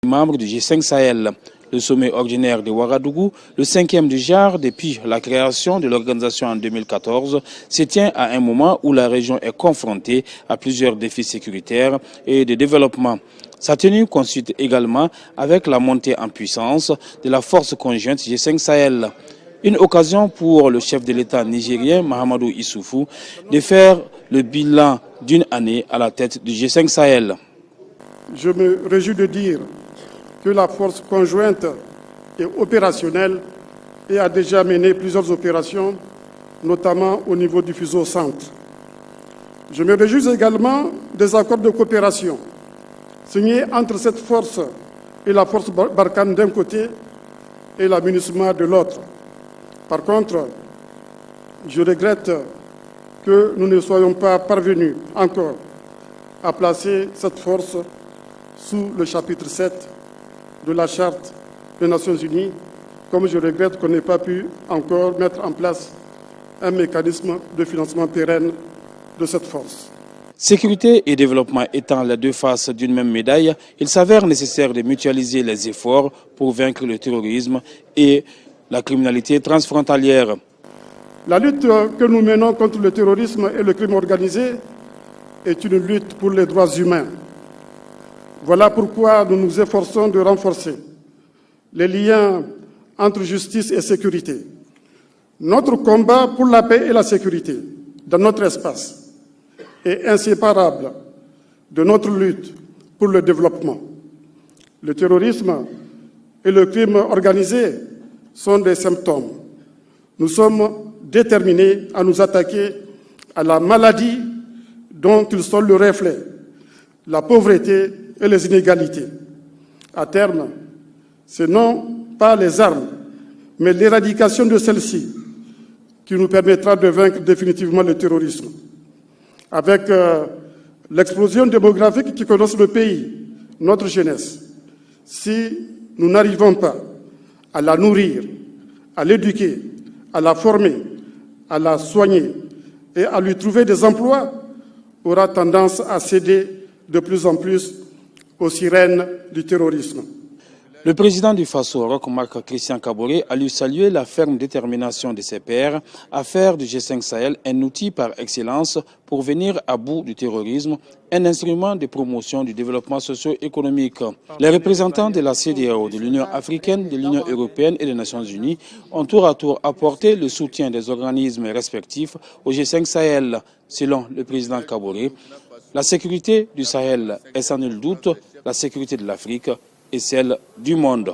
Membre du G5 Sahel. Le sommet ordinaire de Ouagadougou, le 5e du genre depuis la création de l'organisation en 2014, se tient à un moment où la région est confrontée à plusieurs défis sécuritaires et de développement. Sa tenue coïncide également avec la montée en puissance de la force conjointe G5 Sahel. Une occasion pour le chef de l'État nigérien, Mahamadou Issoufou, de faire le bilan d'une année à la tête du G5 Sahel. Je me réjouis de dire que la force conjointe est opérationnelle et a déjà mené plusieurs opérations, notamment au niveau du fuseau centre. Je me réjouis également des accords de coopération signés entre cette force et la force Barkhane d'un côté et la MINUSMA de l'autre. Par contre, je regrette que nous ne soyons pas parvenus encore à placer cette force sous le chapitre 7 de la Charte des Nations Unies, comme je regrette qu'on n'ait pas pu encore mettre en place un mécanisme de financement pérenne de cette force. Sécurité et développement étant les deux faces d'une même médaille, il s'avère nécessaire de mutualiser les efforts pour vaincre le terrorisme et la criminalité transfrontalière. La lutte que nous menons contre le terrorisme et le crime organisé est une lutte pour les droits humains. Voilà pourquoi nous nous efforçons de renforcer les liens entre justice et sécurité. Notre combat pour la paix et la sécurité dans notre espace est inséparable de notre lutte pour le développement. Le terrorisme et le crime organisé sont des symptômes. Nous sommes déterminés à nous attaquer à la maladie dont ils sont le reflet, la pauvreté et les inégalités. À terme, ce non pas les armes, mais l'éradication de celles-ci qui nous permettra de vaincre définitivement le terrorisme. Avec l'explosion démographique qui connaît le pays, notre jeunesse, si nous n'arrivons pas à la nourrir, à l'éduquer, à la former, à la soigner et à lui trouver des emplois, aura tendance à céder de plus en plus aux sirènes du terrorisme. Le président du Faso, Roch Marc Christian Kaboré, a lui salué la ferme détermination de ses pairs à faire du G5 Sahel un outil par excellence pour venir à bout du terrorisme, un instrument de promotion du développement socio-économique. Les représentants de la CEDEAO, de l'Union africaine, de l'Union européenne et des Nations unies ont tour à tour apporté le soutien des organismes respectifs au G5 Sahel. Selon le président Kaboré, la sécurité du Sahel est sans nul doute la sécurité de l'Afrique et celle du monde.